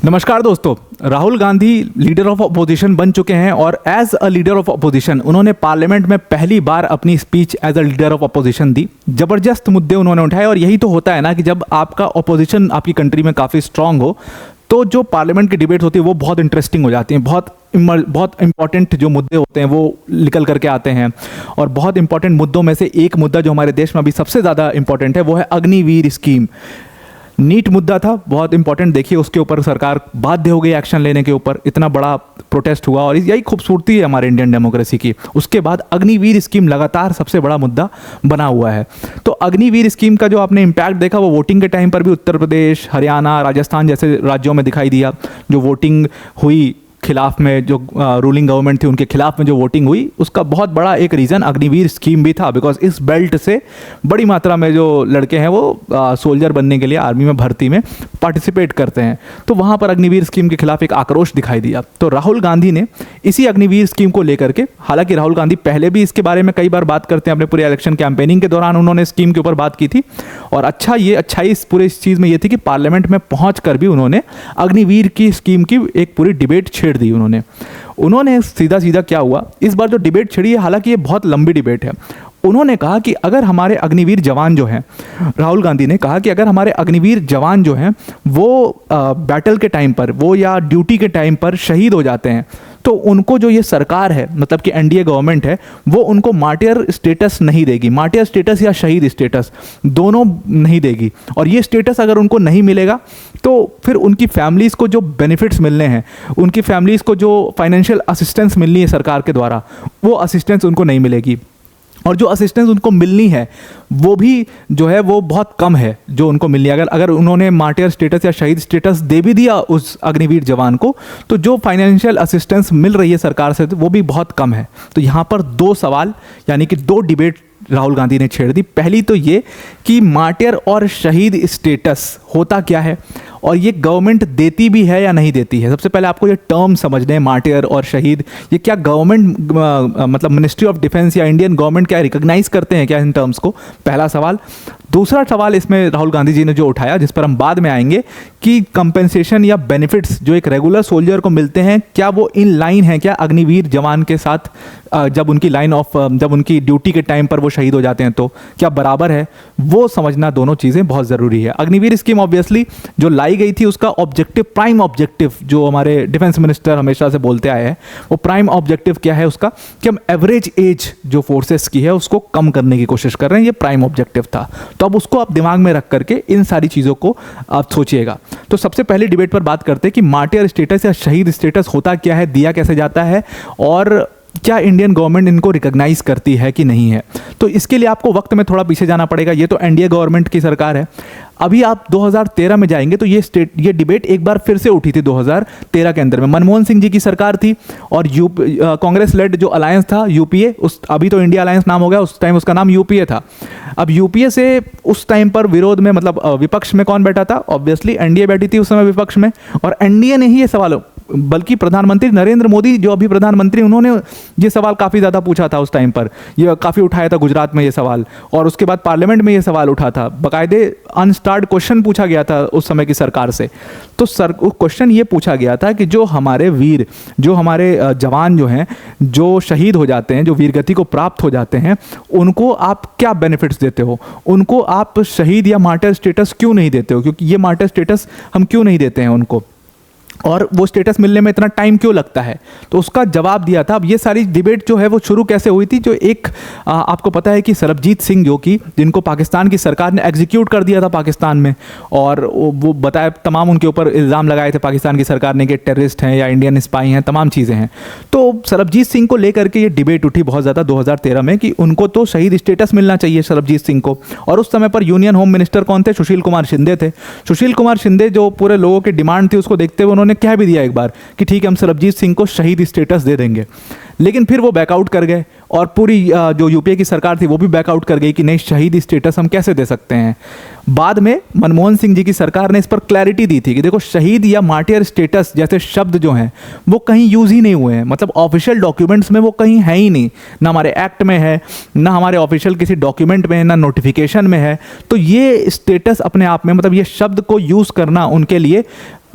नमस्कार दोस्तों। Rahul Gandhi leader of opposition बन चुके हैं और as a leader of opposition उन्होंने पार्लियामेंट में पहली बार अपनी speech as a leader of opposition दी। जबरदस्त मुद्दे उन्होंने उठाए और यही तो होता है ना कि जब आपका अपोजिशन आपकी कंट्री में काफ़ी स्ट्रांग हो तो जो पार्लियामेंट की डिबेट होती है वो बहुत इंटरेस्टिंग हो जाती हैं। बहुत इंपॉर्टेंट जो मुद्दे होते हैं वो निकल करके आते हैं और बहुत इंपॉर्टेंट मुद्दों में से एक मुद्दा जो हमारे देश में अभी सबसे ज़्यादा इंपॉर्टेंट है वो है अग्निवीर स्कीम। नीट मुद्दा था, बहुत इंपॉर्टेंट। देखिए उसके ऊपर सरकार बाध्य हो गई एक्शन लेने के ऊपर, इतना बड़ा प्रोटेस्ट हुआ और यही खूबसूरती है हमारे इंडियन डेमोक्रेसी की। उसके बाद अग्निवीर स्कीम लगातार सबसे बड़ा मुद्दा बना हुआ है। तो अग्निवीर स्कीम का जो आपने इम्पैक्ट देखा वो वोटिंग के टाइम पर भी उत्तर प्रदेश, हरियाणा, राजस्थान जैसे राज्यों में दिखाई दिया। जो वोटिंग हुई खिलाफ में, जो रूलिंग गवर्नमेंट थी उनके खिलाफ में जो वोटिंग हुई, उसका बहुत बड़ा एक रीज़न अग्निवीर स्कीम भी था। बिकॉज इस बेल्ट से बड़ी मात्रा में जो लड़के हैं वो सोल्जर बनने के लिए आर्मी में भर्ती में पार्टिसिपेट करते हैं, तो वहाँ पर अग्निवीर स्कीम के खिलाफ एक आक्रोश दिखाई दिया। तो राहुल गांधी ने इसी अग्निवीर स्कीम को लेकर के, हालांकि राहुल गांधी पहले भी इसके बारे में कई बार बात करते हैं, अपने पूरे इलेक्शन कैंपेनिंग के दौरान उन्होंने स्कीम के ऊपर बात की थी। और अच्छाई इस पूरे इस चीज़ में ये थी कि पार्लियामेंट में पहुँच कर भी उन्होंने अग्निवीर की स्कीम की एक पूरी डिबेट छेड़ दी। उन्होंने सीधा क्या हुआ, इस बार जो डिबेट छिड़ी है, हालांकि ये बहुत लंबी डिबेट है। उन्होंने कहा कि अगर हमारे अग्निवीर जवान जो हैं, राहुल गांधी ने कहा कि अगर हमारे अग्निवीर जवान जो हैं वो बैटल के टाइम पर, वो या ड्यूटी के टाइम पर शहीद हो जाते हैं तो उनको जो ये सरकार है, मतलब कि एनडीए गवर्नमेंट है, वो उनको मार्टियर स्टेटस नहीं देगी। मार्टियर स्टेटस या शहीद स्टेटस दोनों नहीं देगी। और ये स्टेटस अगर उनको नहीं मिलेगा तो फिर उनकी फैमिलीज़ को जो बेनिफिट्स मिलने हैं, उनकी फैमिलीज़ को जो फाइनेंशियल असिस्टेंस मिलनी है सरकार के द्वारा, वो असिस्टेंस उनको नहीं मिलेगी। और जो असिस्टेंस उनको मिलनी है वो भी जो है वो बहुत कम है जो उनको मिलनी है। अगर उन्होंने मार्टियर स्टेटस या शहीद स्टेटस दे भी दिया उस अग्निवीर जवान को, तो जो फाइनेंशियल असिस्टेंस मिल रही है सरकार से वो भी बहुत कम है। तो यहाँ पर दो सवाल, यानी कि दो डिबेट राहुल गांधी ने छेड़ दी। पहली तो ये कि मार्टियर और शहीद स्टेटस होता क्या है और ये गवर्नमेंट देती भी है या नहीं देती है। सबसे पहले आपको ये टर्म समझने हैं, मार्टियर और शहीद, ये क्या गवर्नमेंट मतलब मिनिस्ट्री ऑफ डिफेंस या इंडियन गवर्नमेंट क्या रिकॉग्नाइज करते हैं क्या इन टर्म्स को, पहला सवाल। दूसरा सवाल इसमें राहुल गांधी जी ने जो उठाया, जिस पर हम बाद में आएंगे, कि कंपेंसेशन या बेनिफिट्स जो एक रेगुलर सोल्जर को मिलते हैं, क्या वो इन लाइन है क्या अग्निवीर जवान के साथ, जब उनकी लाइन ऑफ, जब उनकी ड्यूटी के टाइम पर वो शहीद हो जाते हैं तो क्या बराबर है, वो समझना दोनों चीज़ें बहुत ज़रूरी है। अग्निवीर स्कीम ऑब्वियसली जो लाई गई थी उसका ऑब्जेक्टिव, प्राइम ऑब्जेक्टिव, जो हमारे डिफेंस मिनिस्टर हमेशा से बोलते आए हैं, वो प्राइम ऑब्जेक्टिव क्या है उसका, कि हम एवरेज एज जो फोर्सेस की है उसको कम करने की कोशिश कर रहे हैं, ये प्राइम ऑब्जेक्टिव था। तो अब उसको आप दिमाग में रख करके इन सारी चीज़ों को आप सोचिएगा। तो सबसे पहले डिबेट पर बात करते हैं कि मार्टियर स्टेटस या शहीद स्टेटस होता क्या है, दिया कैसे जाता है और क्या इंडियन गवर्नमेंट इनको रिकॉग्नाइज करती है कि नहीं है। तो इसके लिए आपको वक्त में थोड़ा पीछे जाना पड़ेगा। ये तो एनडीए गवर्नमेंट की सरकार है। अभी आप 2013 में जाएंगे तो ये डिबेट एक बार फिर से उठी थी 2013 के अंदर में। मनमोहन सिंह जी की सरकार थी और कांग्रेस लेड जो अलायंस था यूपीए, उस अभी तो इंडिया अलायंस नाम हो गया, उस टाइम उसका नाम यूपीए था। अब यूपीए से उस टाइम पर विरोध में, मतलब विपक्ष में कौन बैठा था, ऑब्वियसली एनडीए बैठी थी उस समय विपक्ष में। और एनडीए ने ही ये सवाल, बल्कि प्रधानमंत्री नरेंद्र मोदी जो अभी प्रधानमंत्री, उन्होंने ये सवाल काफ़ी ज़्यादा पूछा था उस टाइम पर, ये काफ़ी उठाया था गुजरात में ये सवाल, और उसके बाद पार्लियामेंट में ये सवाल उठा था, बाकायदे अनस्टार्ड क्वेश्चन पूछा गया था उस समय की सरकार से। तो क्वेश्चन ये पूछा गया था कि जो हमारे वीर, जो हमारे जवान जो हैं, जो शहीद हो जाते हैं, जो वीरगति को प्राप्त हो जाते हैं, उनको आप क्या बेनिफिट्स देते हो, उनको आप शहीद या मार्टियर स्टेटस क्यों नहीं देते हो, क्योंकि ये मार्टियर स्टेटस हम क्यों नहीं देते हैं उनको, और वो स्टेटस मिलने में इतना टाइम क्यों लगता है। तो उसका जवाब दिया था। अब ये सारी डिबेट जो है वो शुरू कैसे हुई थी, जो एक आपको पता है कि सरबजीत सिंह, जो कि जिनको पाकिस्तान की सरकार ने एग्जीक्यूट कर दिया था पाकिस्तान में, और वो बताया, तमाम उनके ऊपर इल्ज़ाम लगाए थे पाकिस्तान की सरकार ने कि टेररिस्ट हैं या इंडियन स्पाई हैं, तमाम चीज़ें हैं। तो सरबजीत सिंह को लेकर के ये डिबेट उठी बहुत ज़्यादा 2013 में कि उनको तो शहीद स्टेटस मिलना चाहिए सरबजीत सिंह को। और उस समय पर यूनियन होम मिनिस्टर कौन थे, सुशील कुमार शिंदे थे। सुशील कुमार शिंदे जो पूरे लोगों की डिमांड थी उसको देखते हुए उन्होंने कह भी दिया एक बार कि ठीक है हम सरबजीत सिंह को शहीद स्टेटस दे देंगे, लेकिन फिर वो बैकआउट कर गए और पूरी जो यूपीए की सरकार थी वो भी बैकआउट कर गई कि नहीं, शहीद स्टेटस हम कैसे दे सकते हैं। बाद में मनमोहन सिंह जी की सरकार ने इस पर क्लैरिटी दी थी कि देखो, शहीद या मार्टियर स्टेटस जैसे शब्द जो हैं वो कहीं यूज़ ही नहीं हुए हैं, मतलब ऑफिशियल डॉक्यूमेंट्स में वो कहीं है ही नहीं, ना हमारे एक्ट में है, ना हमारे ऑफिशियल किसी डॉक्यूमेंट में है, ना नोटिफिकेशन में है। तो ये स्टेटस अपने आप में, मतलब ये शब्द को यूज़ करना उनके लिए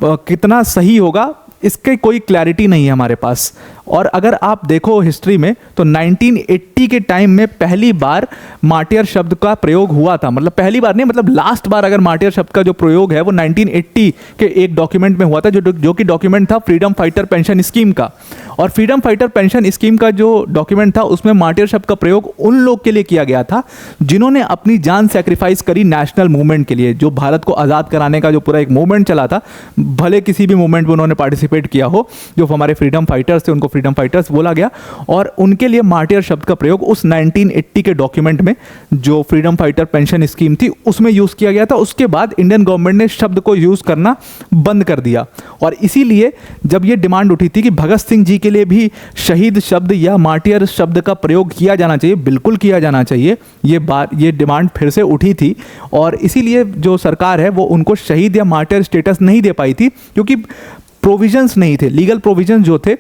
कितना सही होगा, इसके कोई क्लैरिटी नहीं है हमारे पास। और अगर आप देखो हिस्ट्री में तो 1980 के टाइम में पहली बार मार्टियर शब्द का प्रयोग हुआ था, मतलब पहली बार नहीं, मतलब लास्ट बार अगर मार्टियर शब्द का जो प्रयोग है वो 1980 के एक डॉक्यूमेंट में हुआ था, जो कि डॉक्यूमेंट था फ्रीडम फाइटर पेंशन स्कीम का। और फ्रीडम फाइटर पेंशन स्कीम का जो डॉक्यूमेंट था उसमें मार्टियर शब्द का प्रयोग उन लोग के लिए किया गया था जिन्होंने अपनी जान सेक्रीफाइस करी नेशनल मूवमेंट के लिए, जो भारत को आज़ाद कराने का जो पूरा एक मूवमेंट चला था, भले किसी भी मूवमेंट में उन्होंने पार्टिसिपेट किया हो, जो हमारे फ्रीडम फाइटर्स थे उनको फ्रीडम फाइटर्स बोला गया। और उनके लिए मार्टियर शब्द का प्रयोग उस 1980 के डॉक्यूमेंट में, जो फ्रीडम फाइटर पेंशन स्कीम थी, उसमें यूज़ किया गया था। उसके बाद इंडियन गवर्नमेंट ने शब्द को यूज़ करना बंद कर दिया। और इसीलिए जब ये डिमांड उठी थी कि भगत सिंह जी के लिए भी शहीद शब्द या मार्टियर शब्द का प्रयोग किया जाना चाहिए, बिल्कुल किया जाना चाहिए, ये डिमांड फिर से उठी थी। और इसीलिए जो सरकार है वो उनको शहीद या मार्टियर स्टेटस नहीं दे पाई थी, क्योंकि प्रोविजंस नहीं थे, लीगल प्रोविजंस जो थे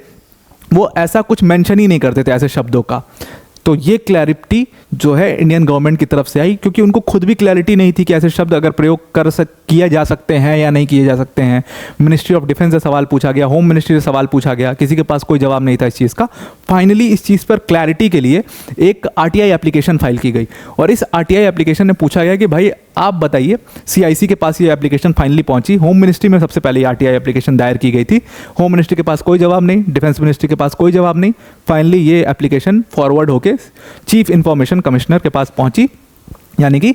वो ऐसा कुछ मेंशन ही नहीं करते थे ऐसे शब्दों का। तो ये क्लैरिटी जो है इंडियन गवर्नमेंट की तरफ से आई, क्योंकि उनको खुद भी क्लैरिटी नहीं थी कि ऐसे शब्द अगर प्रयोग किया जा सकते हैं या नहीं किए जा सकते हैं। मिनिस्ट्री ऑफ डिफेंस से सवाल पूछा गया, होम मिनिस्ट्री से सवाल पूछा गया, किसी के पास कोई जवाब नहीं था इस चीज़ का। फाइनली इस चीज़ पर क्लैरिटी के लिए एक आरटीआई एप्लीकेशन फाइल की गई, और इस आरटीआई एप्लीकेशन में पूछा गया कि भाई आप बताइए, सीआईसी के पास ये एप्लीकेशन फाइनली पहुंची, होम मिनिस्ट्री में सबसे पहले आरटीआई एप्लीकेशन दायर की गई थी, होम मिनिस्ट्री के पास कोई जवाब नहीं, डिफेंस मिनिस्ट्री के पास कोई जवाब नहीं। फाइनली ये एप्लीकेशन फॉरवर्ड होके चीफ इंफॉर्मेशन कमिश्नर के पास पहुंची, यानी कि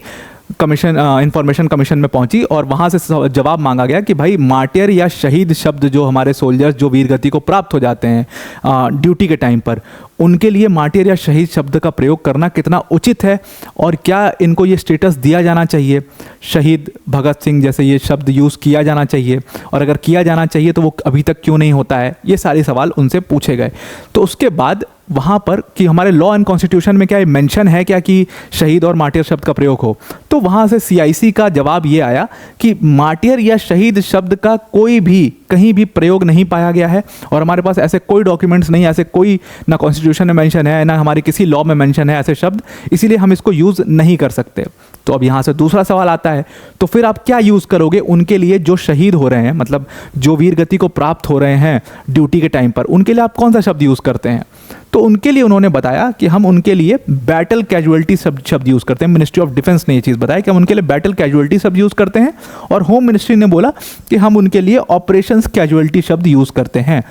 इंफॉर्मेशन कमीशन में पहुंची, और वहां से जवाब मांगा गया कि भाई मार्टियर या शहीद शब्द जो हमारे सोल्जर्स जो वीर गति को प्राप्त हो जाते हैं ड्यूटी के टाइम पर, उनके लिए मार्टियर या शहीद शब्द का प्रयोग करना कितना उचित है, और क्या इनको ये स्टेटस दिया जाना चाहिए, शहीद भगत सिंह जैसे ये शब्द यूज़ किया जाना चाहिए, और अगर किया जाना चाहिए तो वो अभी तक क्यों नहीं होता है। ये सारे सवाल उनसे पूछे गए। तो उसके बाद वहाँ पर कि हमारे लॉ एंड कॉन्स्टिट्यूशन में क्या ये मेंशन है क्या कि शहीद और मार्टियर शब्द का प्रयोग हो, तो वहाँ से सीआईसी का जवाब ये आया कि मार्टियर या शहीद शब्द का कोई भी कहीं भी प्रयोग नहीं पाया गया है, और हमारे पास ऐसे कोई डॉक्यूमेंट्स नहीं, ऐसे कोई ना कॉन्स्टिट्यूशन में मेंशन है ना हमारे किसी लॉ में मेंशन है ऐसे शब्द, इसीलिए हम इसको यूज़ नहीं कर सकते। तो अब यहाँ से दूसरा सवाल आता है, तो फिर आप क्या यूज़ करोगे उनके लिए जो शहीद हो रहे हैं, मतलब जो वीर गति को प्राप्त हो रहे हैं ड्यूटी के टाइम पर, उनके लिए आप कौन सा शब्द यूज़ करते हैं। तो उनके लिए उन्होंने बताया कि हम उनके लिए बैटल कैजुअलिटी शब्द यूज़ करते हैं। मिनिस्ट्री ऑफ डिफेंस ने ये चीज़ बताया कि हम उनके लिए बैटल कैजुअलिटी शब्द यूज़ करते हैं, और होम मिनिस्ट्री ने बोला कि हम उनके लिए ऑपरेशंस कैजुअलिटी शब्द यूज़ करते हैं।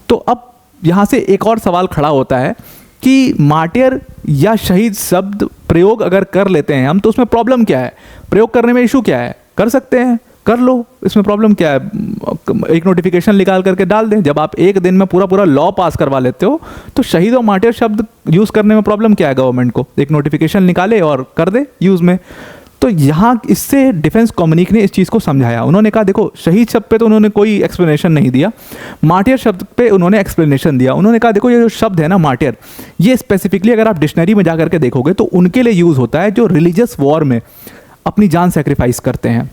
तो अब यहाँ से एक और सवाल खड़ा होता है कि मार्टियर या शहीद शब्द प्रयोग अगर कर लेते हैं हम, तो उसमें प्रॉब्लम क्या है, प्रयोग करने में इशू क्या है, कर सकते हैं, कर लो, इसमें प्रॉब्लम क्या है, एक नोटिफिकेशन निकाल करके डाल दें। जब आप एक दिन में पूरा लॉ पास करवा लेते हो, तो शहीद और मार्टियर शब्द यूज़ करने में प्रॉब्लम क्या है गवर्नमेंट को, एक नोटिफिकेशन निकाले और कर दे यूज़ में। तो यहाँ इससे डिफेंस कम्युनिक ने इस चीज़ को समझाया। उन्होंने कहा देखो, शहीद शब्द पे तो उन्होंने कोई एक्सप्लेनेशन नहीं दिया, मार्टियर शब्द पे उन्होंने एक्सप्लेनेशन दिया। उन्होंने कहा देखो, ये जो शब्द है ना मार्टियर, ये स्पेसिफिकली अगर आप डिक्शनरी में जा करके देखोगे तो उनके लिए यूज़ होता है जो रिलीजियस वॉर में अपनी जान सेक्रीफाइस करते हैं।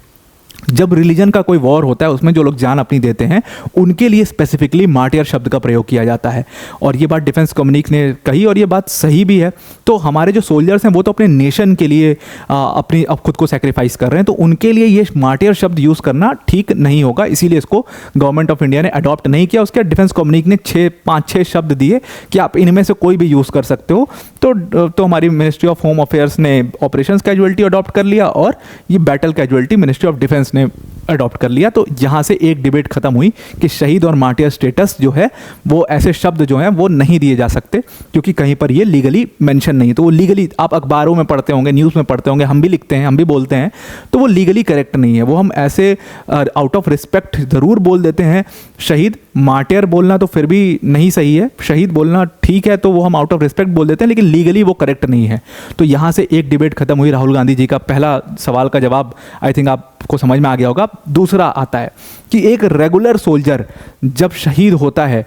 जब रिलीजन का कोई वॉर होता है उसमें जो लोग जान अपनी देते हैं, उनके लिए स्पेसिफिकली मार्टियर शब्द का प्रयोग किया जाता है। और ये बात डिफेंस कम्युनिक ने कही, और ये बात सही भी है। तो हमारे जो सोल्जर्स हैं वो तो अपने नेशन के लिए अपनी अब खुद को सेक्रीफाइस कर रहे हैं, तो उनके लिए ये मार्टियर शब्द यूज़ करना ठीक नहीं होगा, इसीलिए इसको गवर्नमेंट ऑफ इंडिया ने अडॉप्ट नहीं किया। उसके डिफेंस कम्युनिक ने 5-6 शब्द दिए कि आप इनमें से कोई भी यूज़ कर सकते हो। तो हमारी मिनिस्ट्री ऑफ होम अफेयर्स ने ऑपरेशंस कैजुअलिटी अडॉप्ट कर लिया, और ये battle casualty ministry of defence ने अडॉप्ट कर लिया। तो यहाँ से एक डिबेट खत्म हुई कि शहीद और मार्टियर स्टेटस जो है वो ऐसे शब्द जो हैं वो नहीं दिए जा सकते, क्योंकि कहीं पर ये लीगली मेंशन नहीं है। तो वो लीगली, आप अखबारों में पढ़ते होंगे, न्यूज़ में पढ़ते होंगे, हम भी लिखते हैं, हम भी बोलते हैं, तो वो लीगली करेक्ट नहीं है। वो हम ऐसे आउट ऑफ रिस्पेक्ट ज़रूर बोल देते हैं शहीद, मार्टियर बोलना तो फिर भी नहीं सही है, शहीद बोलना ठीक है, तो वो हम आउट ऑफ रिस्पेक्ट बोल देते हैं, लेकिन लीगली वो करेक्ट नहीं है। तो यहाँ से एक डिबेट खत्म हुई। राहुल गांधी जी का पहला सवाल का जवाब आई थिंक आपको समझ में आ गया होगा। दूसरा आता है कि एक रेगुलर सोल्जर जब शहीद होता है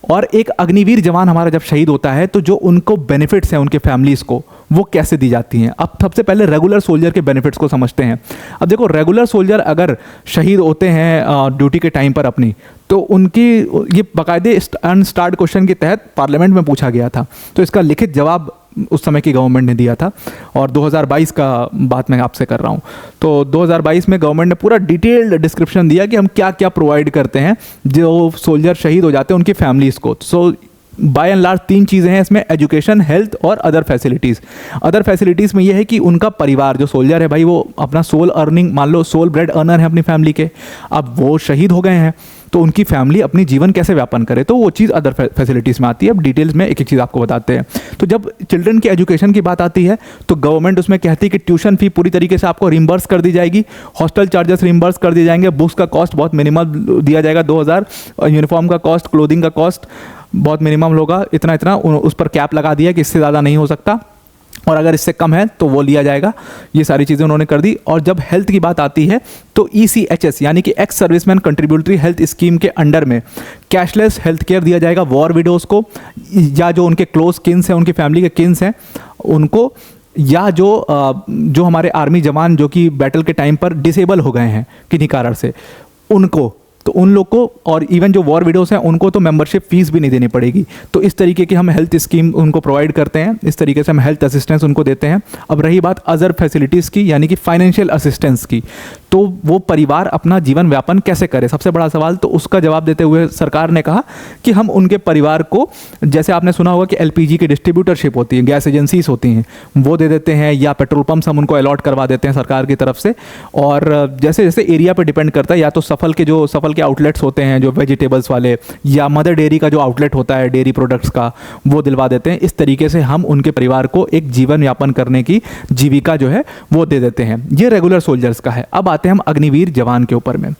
और एक अग्निवीर जवान हमारा जब शहीद होता है तो जो उनको बेनिफिट्स हैं उनके फैमिलीज़ को, वो कैसे दी जाती हैं। अब सबसे पहले रेगुलर सोल्जर के बेनिफिट्स को समझते हैं। अब देखो, रेगुलर सोल्जर अगर शहीद होते हैं ड्यूटी के टाइम पर अपनी, तो उनकी ये बाकायदे अनस्टार्ड क्वेश्चन के तहत पार्लियामेंट में पूछा गया था, तो इसका लिखित जवाब उस समय की गवर्नमेंट ने दिया था। और 2022 का बात मैं आपसे कर रहा हूँ, तो 2022 में गवर्नमेंट ने पूरा डिटेल्ड डिस्क्रिप्शन दिया कि हम क्या क्या प्रोवाइड करते हैं जो सोल्जर शहीद हो जाते हैं उनकी फैमिलीज़ को। सो बाय एंड लार्ज 3 चीज़ें हैं इसमें, एजुकेशन, हेल्थ और अदर फैसिलिटीज़। अदर फैसिलिटीज़ में ये है कि उनका परिवार, जो सोल्जर है भाई, वो अपना सोल अर्निंग, मान लो सोल ब्रेड अर्नर है अपनी फैमिली के, अब वो शहीद हो गए हैं तो उनकी फैमिली अपनी जीवन कैसे व्यापन करे, तो वो चीज़ अदर फैसिलिटीज़ में आती है। अब डिटेल्स में एक एक चीज़ आपको बताते हैं। तो जब चिल्ड्रन की एजुकेशन की बात आती है तो गवर्नमेंट उसमें कहती है कि ट्यूशन फी पूरी तरीके से आपको रिम्बर्स कर दी जाएगी, हॉस्टल चार्जेस रिम्बर्स कर दिए जाएंगे, बुक्स का कॉस्ट बहुत मिनिमल दिया जाएगा 2000, यूनिफॉर्म का कॉस्ट, क्लोथिंग का कॉस्ट बहुत मिनिमम होगा, इतना इतना उस पर कैप लगा दिया कि इससे ज़्यादा नहीं हो सकता, और अगर इससे कम है तो वो लिया जाएगा। ये सारी चीज़ें उन्होंने कर दी। और जब हेल्थ की बात आती है तो ECHS यानी कि ex serviceman contributory health scheme के अंडर में कैशलेस हेल्थ केयर दिया जाएगा वॉर विडोज़ को, या जो उनके क्लोज किन्स हैं, उनकी फैमिली के किन्स हैं उनको, या जो हमारे आर्मी जवान जो कि बैटल के टाइम पर डिसेबल हो गए हैं किन्हीं कारण से, उनको, तो उन लोग को, और इवन जो वॉर विडोज़ हैं उनको तो मेंबरशिप फीस भी नहीं देनी पड़ेगी। तो इस तरीके की हम हेल्थ स्कीम उनको प्रोवाइड करते हैं, इस तरीके से हम हेल्थ असिस्टेंस उनको देते हैं। अब रही बात अदर फैसिलिटीज़ की, यानी कि फाइनेंशियल असिस्टेंस की, तो वो परिवार अपना जीवन व्यापन कैसे करे, सबसे बड़ा सवाल। तो उसका जवाब देते हुए सरकार ने कहा कि हम उनके परिवार को, जैसे आपने सुना होगा कि LPG की डिस्ट्रीब्यूटरशिप होती है, गैस एजेंसीज होती हैं, वो दे देते हैं, या पेट्रोल पंप्स हम उनको अलॉट करवा देते हैं सरकार की तरफ से। और जैसे जैसे एरिया पर डिपेंड करता है, या तो सफल के आउटलेट्स होते हैं जो वेजिटेबल्स वाले, या मदर डेयरी का जो आउटलेट होता है डेयरी प्रोडक्ट्स का, वो दिलवा देते हैं। इस तरीके से हम उनके परिवार को एक जीवन यापन करने की जीविका जो है वो दे देते हैं। ये रेगुलर सोल्जर्स का है। अब आते हैं हम अग्निवीर जवान के ऊपर में।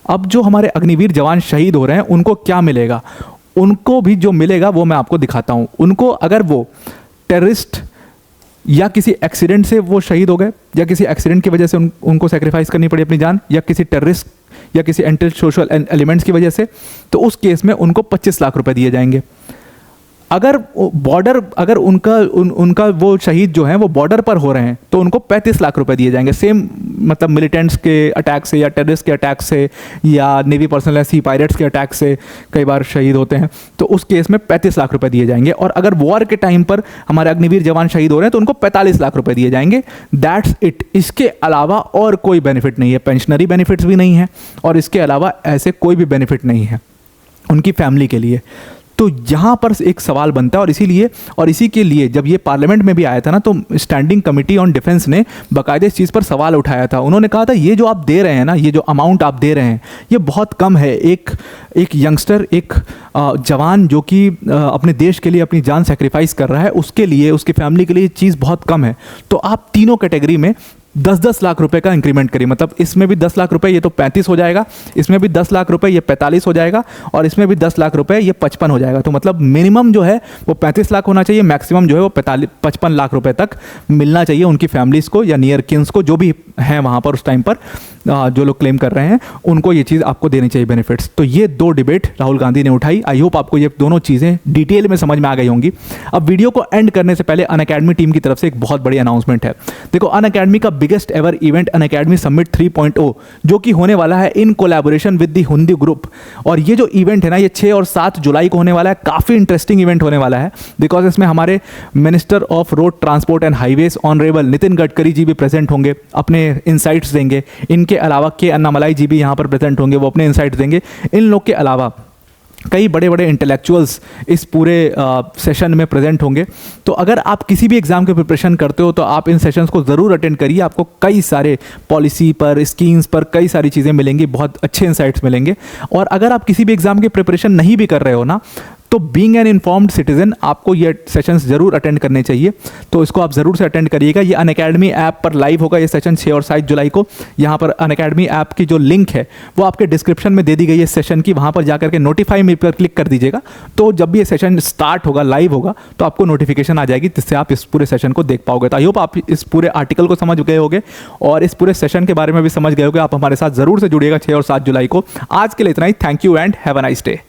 अब जो हमारे अग्निवीर जवान शहीद हो रहे हैं उनको क्या मिलेगा, उनको भी जो मिलेगा वो मैं आपको दिखाता हूँ। उनको, अगर वो टेररिस्ट या किसी एक्सीडेंट से वो शहीद हो गए, या किसी एक्सीडेंट की वजह से उनको सेक्रीफाइस करनी पड़ी अपनी जान, या किसी टेररिस्ट या किसी एंटी सोशल एलिमेंट्स की वजह से, तो उस केस में उनको 25 लाख रुपए दिए जाएंगे। अगर उनका वो शहीद जो हैं वो बॉर्डर पर हो रहे हैं तो उनको 35 लाख रुपए दिए जाएंगे। सेम मतलब मिलिटेंट्स के अटैक से, या टेररिस्ट के अटैक से, या नेवी पर्सनल या सी पायरेट्स के अटैक से कई बार शहीद होते हैं, तो उस केस में 35 लाख रुपए दिए जाएंगे। और अगर वॉर के टाइम पर हमारे अग्निवीर जवान शहीद हो रहे हैं तो उनको 45 लाख रुपए दिए जाएंगे। That's it. इसके अलावा और कोई बेनिफिट नहीं है, पेंशनरी बेनिफिट्स भी नहीं है, और इसके अलावा ऐसे कोई भी बेनिफिट नहीं है उनकी फैमिली के लिए। तो यहाँ पर एक सवाल बनता है, और इसी के लिए जब ये पार्लियामेंट में भी आया था ना, तो स्टैंडिंग कमेटी ऑन डिफेंस ने बाकायदे इस चीज़ पर सवाल उठाया था। उन्होंने कहा था ये जो आप दे रहे हैं ना, ये जो अमाउंट आप दे रहे हैं ये बहुत कम है। एक यंगस्टर, एक जवान जो कि अपने देश के लिए अपनी जान सेक्रीफाइस कर रहा है, उसके लिए, उसकी फैमिली के लिए चीज़ बहुत कम है। तो आप तीनों कैटेगरी में 10-10 लाख रुपए का इंक्रीमेंट करिए। मतलब इसमें भी 10 लाख रुपए, ये तो 35 हो जाएगा, इसमें भी 10 लाख रुपए, ये 45 हो जाएगा, और इसमें भी 10 लाख रुपए, ये 55 हो जाएगा। तो मतलब मिनिमम जो है वो 35 लाख होना चाहिए, मैक्सिमम जो है वो 55 लाख रुपए तक मिलना चाहिए उनकी फैमिलीज़ को या नियर किन्स को, जो भी हैं वहाँ पर उस टाइम पर जो लोग क्लेम कर रहे हैं, उनको ये चीज़ आपको देनी चाहिए बेनिफिट्स। तो ये 2 डिबेट राहुल गांधी ने उठाई। आई होप आपको ये दोनों चीज़ें डिटेल में समझ में आ गई होंगी। अब वीडियो को एंड करने से पहले अनअकैडमी टीम की तरफ से एक बहुत बड़ी अनाउंसमेंट है। देखो, अनअकैडमी का biggest ever event Unacademy summit 3.0 जो कि होने वाला है in collaboration with the Hindi group, और ये जो इवेंट है ना, ये 6 और 7 जुलाई को होने वाला है। काफ़ी इंटरेस्टिंग इवेंट होने वाला है, बिकॉज इसमें हमारे minister of road transport and highways honourable Nitin Gadkari ji भी प्रेजेंट होंगे, अपने इनसाइट्स देंगे। इनके अलावा के अन्नामलाई जी भी यहाँ पर प्रेजेंट होंगे, वो अपने इनसाइट्स देंगे। इन लोग के अलावा कई बड़े बड़े इंटेलेक्चुअल्स इस पूरे सेशन में प्रेजेंट होंगे। तो अगर आप किसी भी एग्ज़ाम की प्रिपरेशन करते हो तो आप इन सेशंस को ज़रूर अटेंड करिए। आपको कई सारे पॉलिसी पर, स्कीम्स पर कई सारी चीज़ें मिलेंगी, बहुत अच्छे इंसाइट्स मिलेंगे। और अगर आप किसी भी एग्ज़ाम की प्रिपरेशन नहीं भी कर रहे हो ना, तो बीइंग एन इन्फॉर्म्ड सिटीजन आपको ये सेशंस जरूर अटेंड करने चाहिए। तो इसको आप ज़रूर से अटेंड करिएगा। ये अनअकैडमी ऐप पर लाइव होगा ये सेशन 6 और 7 जुलाई को। यहाँ पर अनअकैडमी ऐप की जो लिंक है वो आपके डिस्क्रिप्शन में दे दी गई है सेशन की, वहाँ पर जाकर के नोटिफाई मी पर क्लिक कर दीजिएगा। तो जब भी ये सेशन स्टार्ट होगा, लाइव होगा, तो आपको नोटिफिकेशन आ जाएगी, जिससे आप इस पूरे सेशन को देख पाओगे। तो आई होप आप इस पूरे आर्टिकल को समझ गए होगे और इस पूरे सेशन के बारे में भी समझ गए होगे। आप हमारे साथ ज़रूर से जुड़िएगा 6 और 7 जुलाई को। आज के लिए इतना ही। Thank you and have a nice day.